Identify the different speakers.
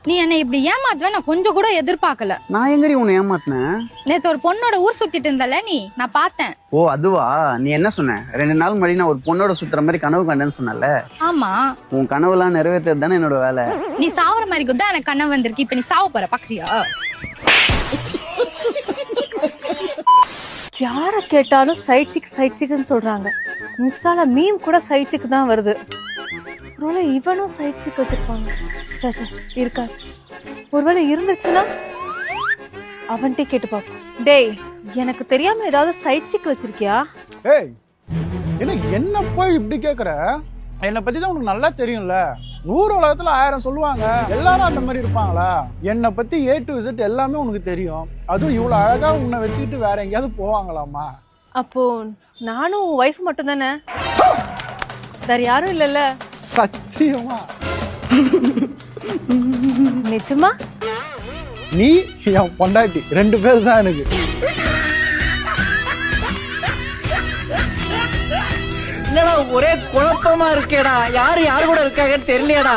Speaker 1: நீ என்னை இப்படி ஏமாத்துவேன் நான் கொஞ்சம் கூட எதிர்பார்க்கல.
Speaker 2: நான் எங்கடி உன்னை ஏமாத்தினேன்?
Speaker 1: நேத்து ஒரு பொண்ணோட ஊர் சுத்திட்டு இருந்தல நீ, நான் பார்த்தேன்.
Speaker 2: ஓ அதுவா? நீ என்ன சொன்ன? 2 நாள் முன்னாடி நான் ஒரு பொண்ணோட சுத்துற மாதிரி கனவு கண்டேன்னு சொன்னல.
Speaker 1: ஆமா,
Speaker 2: உன் கனவுலாம் நிறைவேற்றது தானே என்னோட வேலை.
Speaker 1: நீ சாவற மாதிரி கூட எனக்கு கனவு வந்திருக்கு. இப்ப நீ சாவ போற பாக்குறியா?
Speaker 3: யார கேட்டாலும் சைட் சிக்னு சொல்றாங்க. இன்ஸ்டால மீம் கூட சைட் சிக் தான் வருது. ஒருவேளை இவனும் சைட் சிக் வச்சிருப்பாங்க. சரி இருக்கா? ஒருவேளை இருந்துச்சுன்னா அவன்கிட்ட கேட்டு பாப்போம். டேய், எனக்கு தெரியாம ஏதாவது சைட் சிக் வச்சிருக்கியா?
Speaker 4: ஏய், என்ன போய் இப்படி கேக்குற? என்னை பத்தி தான் உனக்கு நல்லா தெரியும்ல. ஊர் உலகத்துல 1000 சொல்லுவாங்க, எல்லாரும் அந்த மாதிரி இருப்பாங்களா? என்னை பத்தி A to Z எல்லாமே உனக்கு தெரியும். அதுவும் இவ்வளவு அழகா உன்னை வச்சுக்கிட்டு வேற எங்கேயாவது போவாங்களாமா?
Speaker 3: அப்போ நானும் ஒய்ஃப் மட்டும் தானே, வேற யாரும் இல்லைல்ல?
Speaker 4: சத்தியமா?
Speaker 3: நிஜமா?
Speaker 4: நீ என் பொண்டாட்டி 2 பேர் தான் எனக்கு.
Speaker 5: என்னடா ஒரே குழப்பமா இருக்கேடா, யாரு கூட இருக்காங்கன்னு தெரியலையாடா.